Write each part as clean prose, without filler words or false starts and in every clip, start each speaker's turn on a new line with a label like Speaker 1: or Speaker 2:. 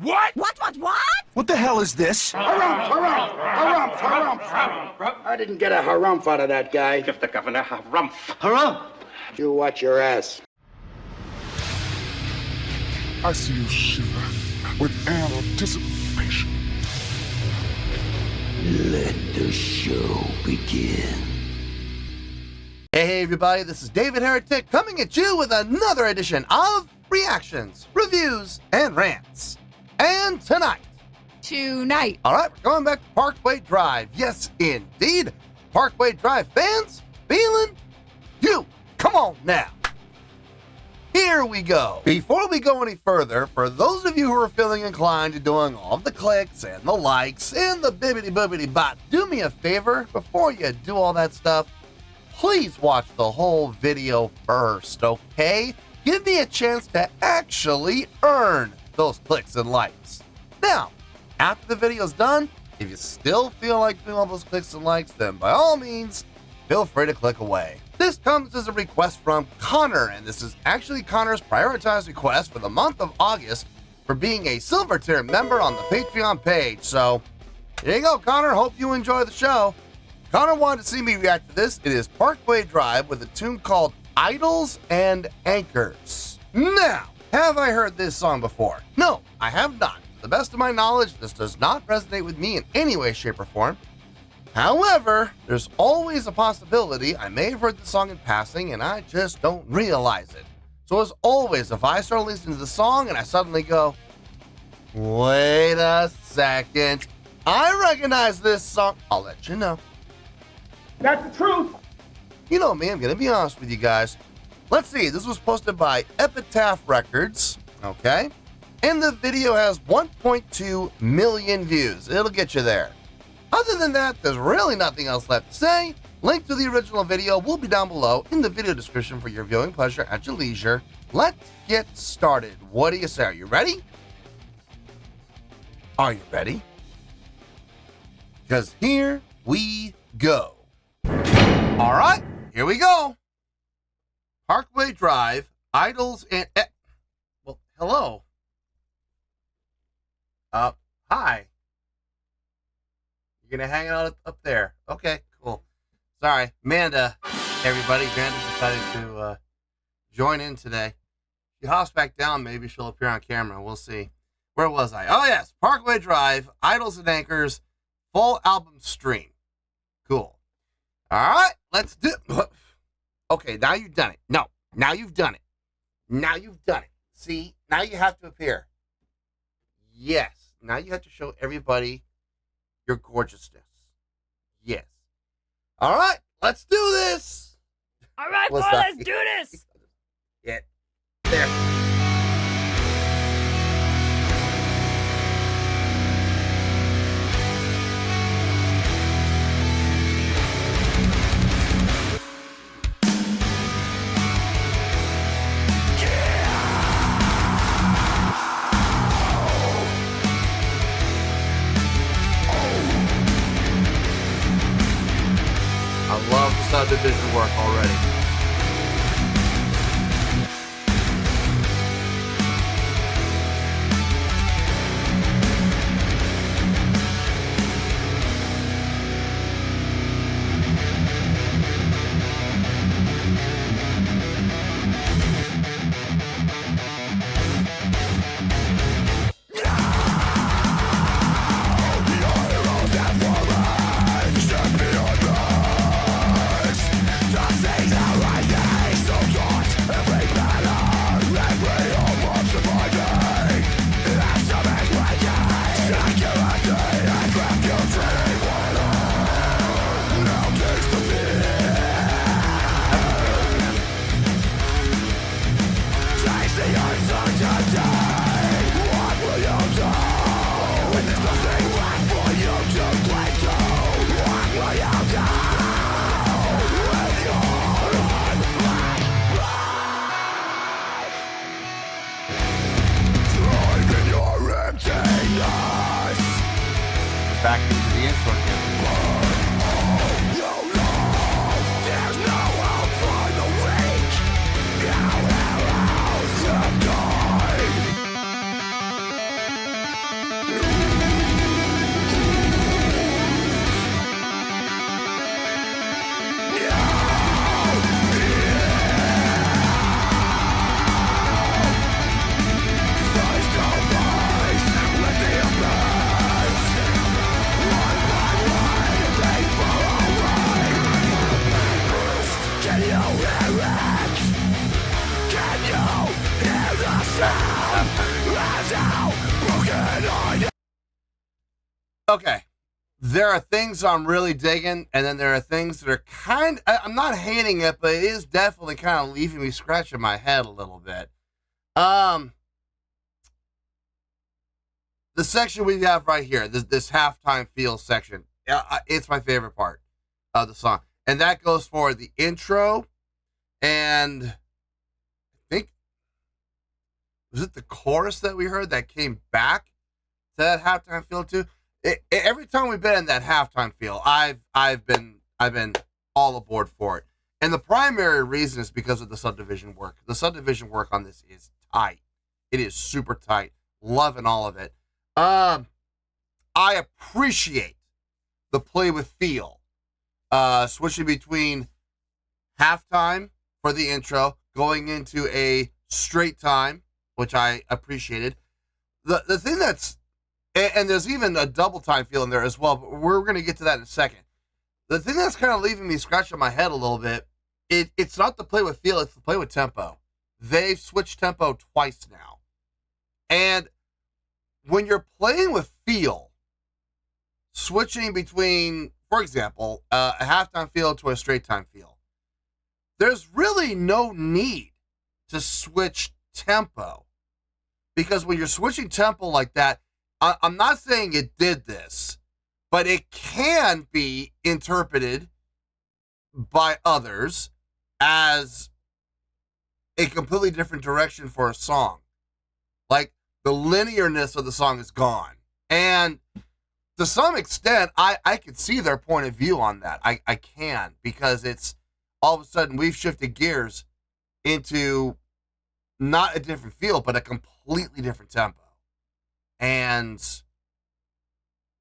Speaker 1: What?
Speaker 2: What?
Speaker 3: What the hell is this?
Speaker 4: Harumph. I didn't get a harumph out of that guy.
Speaker 5: Give the governor harumph.
Speaker 4: Harumph? You watch your ass.
Speaker 6: I see you shiver with anticipation.
Speaker 7: Let the show begin.
Speaker 8: Hey everybody, this is David Heretic coming at you with another edition of Reactions, Reviews, and Rants. And tonight, all right, we're going back to Parkway Drive. Yes, indeed. Parkway Drive fans, feeling you. Come on now. Here we go. Before we go any further, for those of you who are feeling inclined to doing all the clicks and the likes and the bibbity-boobity bot, do me a favor, before you do all that stuff, please watch the whole video first, okay? Give me a chance to actually earn those clicks and likes. Now, after the video's done, if you still feel like doing all those clicks and likes, then by all means, feel free to click away. This comes as a request from Connor, and this is actually Connor's prioritized request for the month of August for being a silver tier member on the Patreon page. So, here you go, Connor. Hope you enjoy the show. Connor wanted to see me react to this. It is Parkway Drive with a tune called Idols and Anchors. Now, have I heard this song before? No, I have not. To the best of my knowledge, this does not resonate with me in any way, shape, or form. However, there's always a possibility I may have heard the song in passing and I just don't realize it. So as always, if I start listening to the song and I suddenly go, wait a second, I recognize this song, I'll let you know.
Speaker 1: That's the truth.
Speaker 8: You know me, I'm going to be honest with you guys. Let's see, this was posted by Epitaph Records, okay? And the video has 1.2 million views. It'll get you there. Other than that, there's really nothing else left to say. Link to the original video will be down below in the video description for your viewing pleasure at your leisure. Let's get started. What do you say? Are you ready? Are you ready? Because here we go. All right, here we go. Parkway Drive, Idols and... well, hello. Hi. You're gonna hang out up there. Okay, cool. Sorry, Amanda, everybody. Amanda decided to join in today. She hops back down, maybe she'll appear on camera. We'll see. Where was I? Oh, yes. Parkway Drive, Idols and Anchors, full album stream. Cool. All right, let's do... Okay, now you've done it. No, now you've done it. Now you've done it. See, now you have to appear. Yes, now you have to show everybody your gorgeousness. Yes. All right, let's do this.
Speaker 2: All right, boy, let's do this.
Speaker 8: Yeah. There. I love the subdivision work already. Back into the intro again. okay, there are things I'm really digging, and then there are things that are I'm not hating it, but it is definitely kind of leaving me scratching my head a little bit. The section we have right here, this halftime feel section, it's my favorite part of the song. And that goes for the intro, and I think, was it the chorus that we heard that came back to that halftime feel too? Every time we've been in that halftime feel, I've been all aboard for it. And the primary reason is because of the subdivision work. The subdivision work on this is tight. It is super tight. Loving all of it. I appreciate the play with feel. Switching between halftime for the intro, going into a straight time, which I appreciated. The thing that's, and there's even a double time feel in there as well, but we're going to get to that in a second. The thing that's kind of leaving me scratching my head a little bit, it's not the play with feel, it's the play with tempo. They've switched tempo twice now. And when you're playing with feel, switching between, for example, a halftime feel to a straight time feel, there's really no need to switch tempo. Because when you're switching tempo like that, I'm not saying it did this, but it can be interpreted by others as a completely different direction for a song. Like, the linearness of the song is gone. And to some extent, I could see their point of view on that. I can, because it's all of a sudden we've shifted gears into not a different feel, but a completely different tempo. And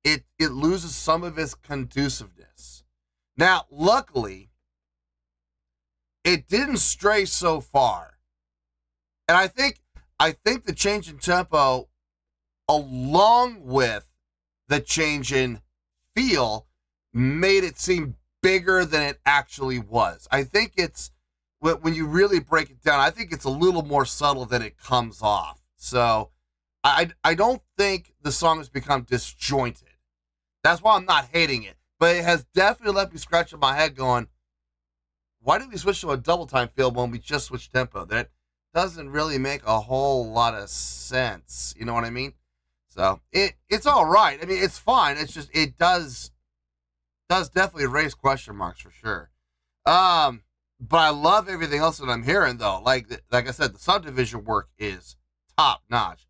Speaker 8: it loses some of its conduciveness. Now, luckily, it didn't stray so far. And I think the change in tempo, along with the change in feel, made it seem bigger than it actually was. I think it's, when you really break it down, I think it's a little more subtle than it comes off. So I don't think the song has become disjointed. That's why I'm not hating it. But it has definitely left me scratching my head going, why did we switch to a double time feel when we just switched tempo? That doesn't really make a whole lot of sense. You know what I mean? So it's all right. I mean, it's fine. It's just, it does definitely raise question marks for sure. But I love everything else that I'm hearing though. Like I said, the subdivision work is top notch.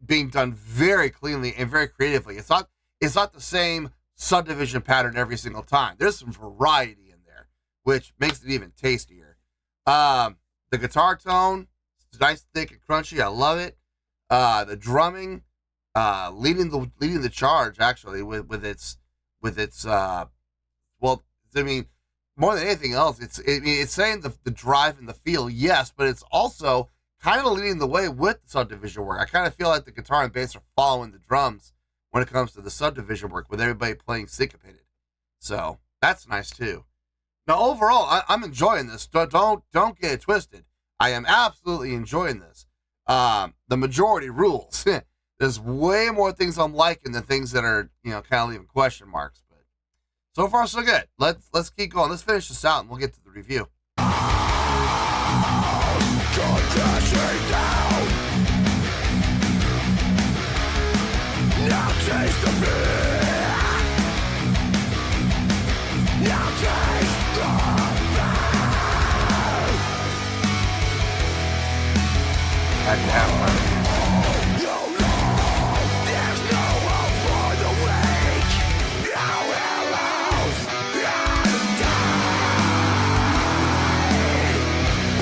Speaker 8: Being done very cleanly and very creatively. It's not the same subdivision pattern every single time. There's some variety in there, which makes it even tastier. The guitar tone, it's nice, thick, and crunchy. I love it. The drumming, leading the charge actually with its well, I mean, more than anything else, it's saying the drive and the feel, yes, but it's also kind of leading the way with the subdivision work. I kind of feel like the guitar and bass are following the drums when it comes to the subdivision work, with everybody playing syncopated. So that's nice too. Now overall, I'm enjoying this. Don't get it twisted. I am absolutely enjoying this. The majority rules. There's way more things I'm liking than things that are, kind of leaving question marks. But so far so good. Let's keep going. Let's finish this out and we'll get to the review.
Speaker 3: Now taste the fear. Now taste the there's no hope for the weak. No heroes and die.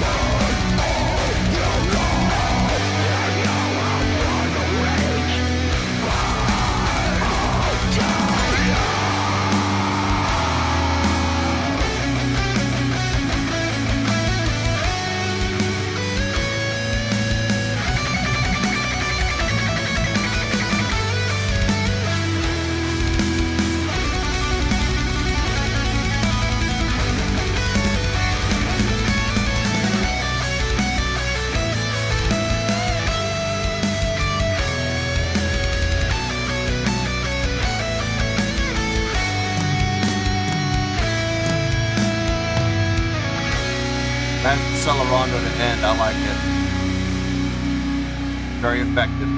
Speaker 3: No love, there's no hope for the weak.
Speaker 8: accelerando to end. I like it. Very effective.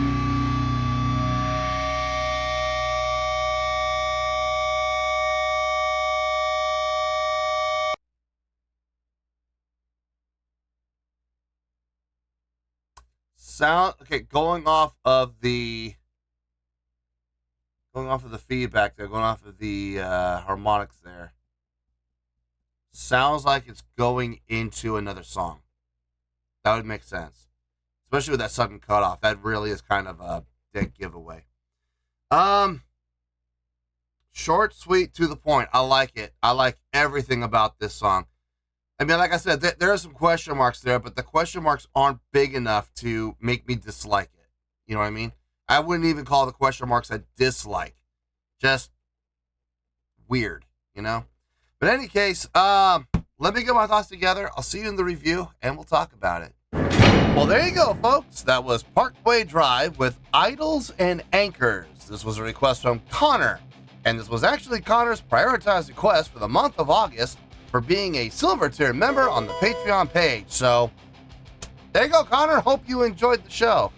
Speaker 8: Sound okay. Going off of the feedback there, going off of the harmonics there. Sounds like it's going into another song. That would make sense. Especially with that sudden cutoff. That really is kind of a big giveaway. Short, sweet, to the point. I like it. I like everything about this song. I mean, like I said, there are some question marks there, but the question marks aren't big enough to make me dislike it. You know what I mean? I wouldn't even call the question marks a dislike. Just weird, you know? But in any case, let me get my thoughts together. I'll see you in the review, and we'll talk about it. Well, there you go, folks. That was Parkway Drive with Idols and Anchors. This was a request from Connor, and this was actually Connor's prioritized request for the month of August for being a silver tier member on the Patreon page. So, there you go, Connor. Hope you enjoyed the show.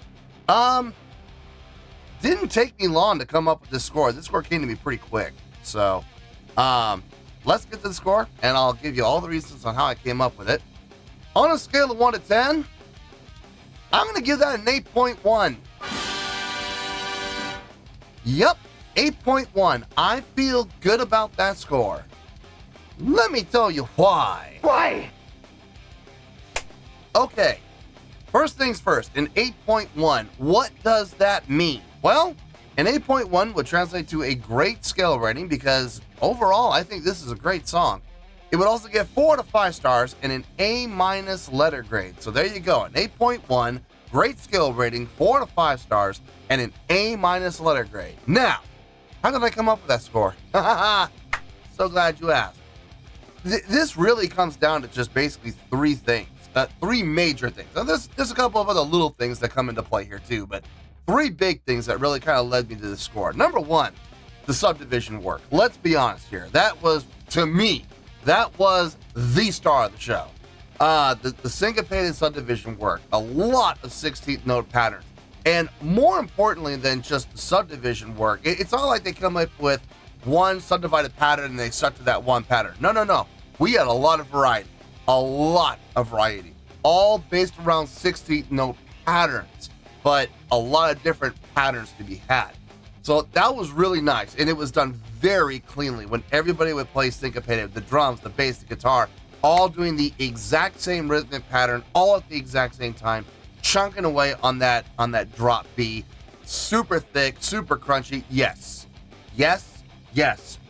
Speaker 8: Didn't take me long to come up with this score. This score came to me pretty quick. So, let's get to the score, and I'll give you all the reasons on how I came up with it. On a scale of 1 to 10, I'm going to give that an 8.1. Yep, 8.1. I feel good about that score. Let me tell you why.
Speaker 4: Why?
Speaker 8: Okay, first things first, an 8.1. What does that mean? Well, an 8.1 would translate to a great scale rating because overall, I think this is a great song. It would also get 4 to 5 stars and an A- letter grade. So there you go, an 8.1, great skill rating, 4 to 5 stars, and an A- letter grade. Now, how did I come up with that score? So glad you asked. This really comes down to just basically 3 things, 3 major things. Now, there's a couple of other little things that come into play here too, but 3 big things that really kind of led me to the score. Number 1, the subdivision work. Let's be honest here. That was, to me, that was the star of the show. The syncopated subdivision work, a lot of 16th note patterns. And more importantly than just the subdivision work, it's not like they come up with one subdivided pattern and they stuck to that one pattern. No. We had a lot of variety. All based around 16th note patterns, but a lot of different patterns to be had. So that was really nice, and it was done very cleanly when everybody would play syncopated, the drums, the bass, the guitar, all doing the exact same rhythmic pattern, all at the exact same time, chunking away on that drop B. Super thick, super crunchy. Yes.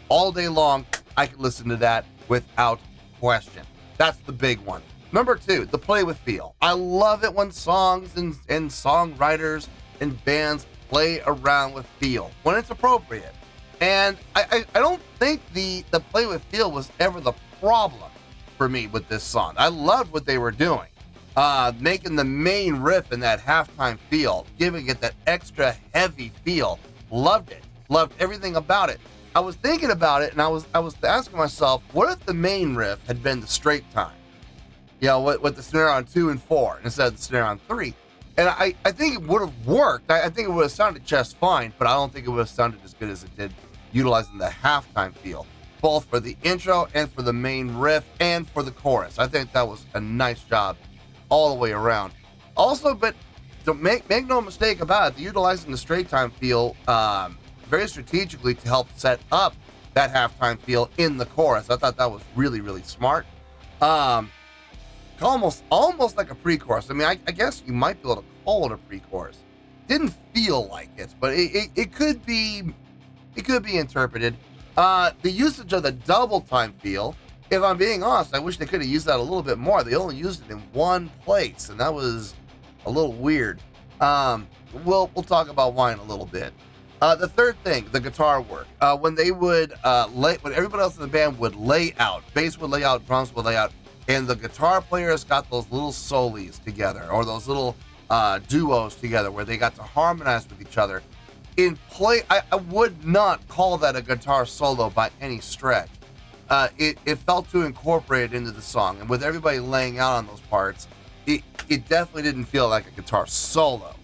Speaker 8: All day long, I could listen to that without question. That's the big one. Number 2, the play with feel. I love it when songs and songwriters and bands play around with feel when it's appropriate. And I don't think the play with feel was ever the problem for me with this song. I loved what they were doing. Making the main riff in that halftime feel, giving it that extra heavy feel. Loved it. Loved everything about it. I was thinking about it, and I was asking myself, what if the main riff had been the straight time? You know, with the snare on 2 and 4 instead of the snare on 3. And I think it would have worked. I think it would have sounded just fine, but I don't think it would have sounded as good as it did utilizing the halftime feel, both for the intro and for the main riff and for the chorus. I think that was a nice job all the way around. Also, but don't make no mistake about it, utilizing the straight time feel very strategically to help set up that halftime feel in the chorus. I thought that was really, really smart. Almost like a pre-chorus. I mean, I guess you might be able to call it a pre-chorus. Didn't feel like it, but it could be interpreted. The usage of the double time feel, if I'm being honest, I wish they could have used that a little bit more. They only used it in one place, and that was a little weird. We'll talk about why in a little bit. The third thing, the guitar work. When they would when everybody else in the band would lay out, bass would lay out, drums would lay out, and the guitar players got those little solis together, or those little duos together where they got to harmonize with each other. In play, I would not call that a guitar solo by any stretch. it felt too incorporated into the song, and with everybody laying out on those parts, it definitely didn't feel like a guitar solo.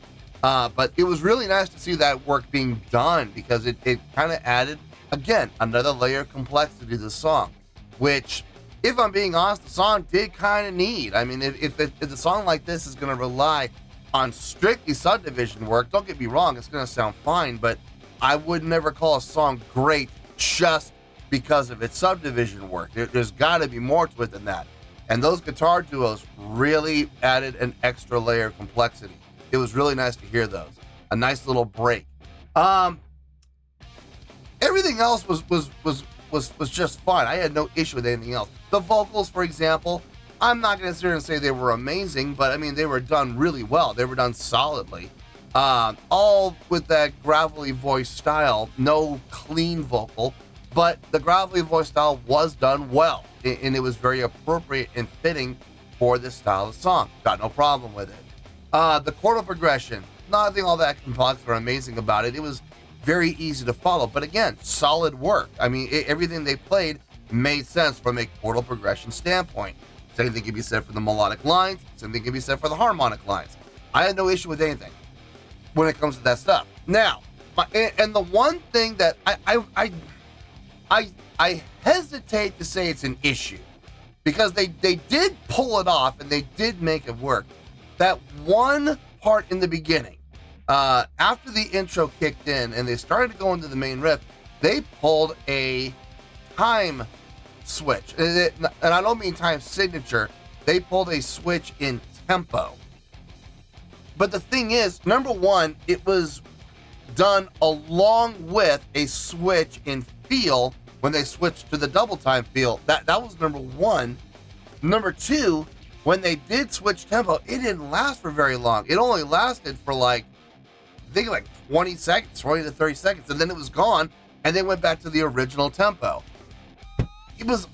Speaker 8: But it was really nice to see that work being done, because it kind of added, again, another layer of complexity to the song, which, if I'm being honest, the song did kind of need. I mean, if the song like this is going to rely on strictly subdivision work, don't get me wrong, it's going to sound fine, but I would never call a song great just because of its subdivision work. There's got to be more to it than that. And those guitar duos really added an extra layer of complexity. It was really nice to hear those. A nice little break. Everything else was just fine. I had no issue with anything else. The vocals, for example, I'm not going to sit here and say they were amazing, but I mean, they were done really well. They were done solidly. All with that gravelly voice style, no clean vocal, but the gravelly voice style was done well, and it was very appropriate and fitting for this style of song. Got no problem with it. The chordal progression, nothing all that complex or amazing about it. It was very easy to follow, but again, solid work. I mean, everything they played made sense from a chordal progression standpoint. Same thing can be said for the melodic lines, same thing can be said for the harmonic lines. I had no issue with anything when it comes to that stuff. Now, and the one thing that I hesitate to say it's an issue, because they did pull it off and they did make it work. That one part in the beginning, after the intro kicked in and they started to go into the main riff, they pulled a time switch. And I don't mean time signature. They pulled a switch in tempo. But the thing is, number one, it was done along with a switch in feel when they switched to the double time feel. That was number one. Number two, when they did switch tempo, it didn't last for very long. It only lasted for like 20 seconds, 20 to 30 seconds, and then it was gone, and they went back to the original tempo. It was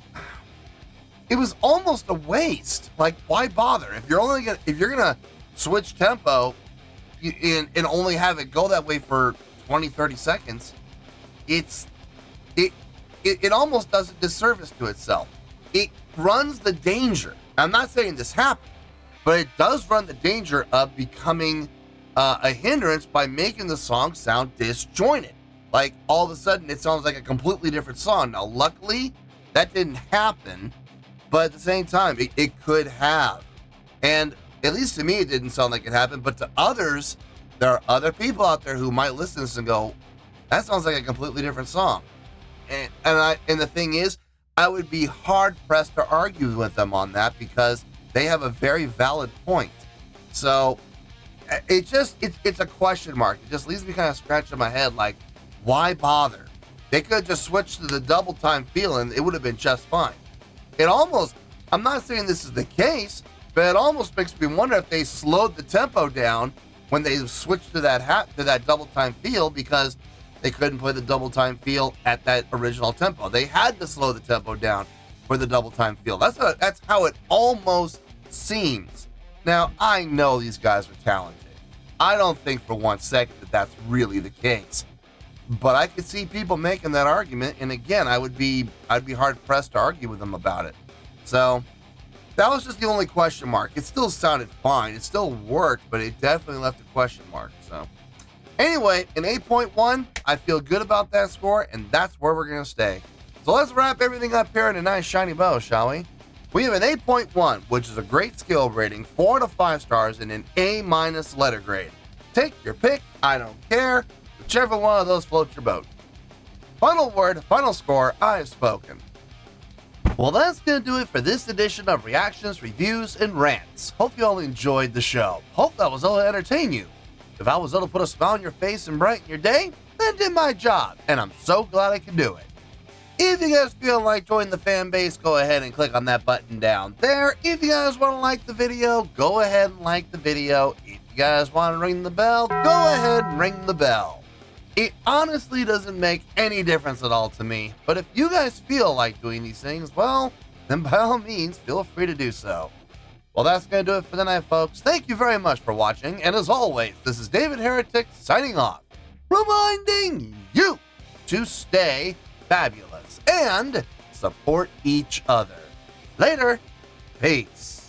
Speaker 8: almost a waste. Like, why bother? If you're gonna switch tempo and only have it go that way for 20, 30 seconds, it almost does a disservice to itself. It runs the danger. I'm not saying this happened, but it does run the danger of becoming a hindrance by making the song sound disjointed. Like, all of a sudden, it sounds like a completely different song. Now, luckily, that didn't happen, but at the same time, it could have. And at least to me, it didn't sound like it happened, but to others, there are other people out there who might listen to this and go, that sounds like a completely different song. And the thing is, I would be hard-pressed to argue with them on that, because they have a very valid point. So it's a question mark. It just leaves me kind of scratching my head, like, why bother? They could have just switched to the double time feel and it would have been just fine. It almost, I'm not saying this is the case, but it almost makes me wonder if they slowed the tempo down when they switched to that double time feel, because they couldn't play the double time feel at that original tempo. They had to slow the tempo down for the double time feel. That's how it almost seems. Now, I know these guys are talented. I don't think for 1 second that that's really the case. But I could see people making that argument, and again, I'd be hard pressed to argue with them about it. So that was just the only question mark. It still sounded fine. It still worked, but it definitely left a question mark. So anyway, an 8.1, I feel good about that score, and that's where we're going to stay. So let's wrap everything up here in a nice shiny bow, shall we? We have an 8.1, which is a great skill rating, 4 to 5 stars, and an A- letter grade. Take your pick, I don't care. Whichever one of those floats your boat. Final word, final score, I've spoken. Well, that's going to do it for this edition of Reactions, Reviews, and Rants. Hope you all enjoyed the show. Hope that was able to entertain you. If I was able to put a smile on your face and brighten your day, then I did my job, and I'm so glad I could do it. If you guys feel like joining the fan base, go ahead and click on that button down there. If you guys want to like the video, go ahead and like the video. If you guys want to ring the bell, go ahead and ring the bell. It honestly doesn't make any difference at all to me, but if you guys feel like doing these things, well, then by all means, feel free to do so. Well, that's going to do it for the night, folks. Thank you very much for watching, and as always, this is David Heretic signing off, reminding you to stay fabulous, and support each other. Later. Peace.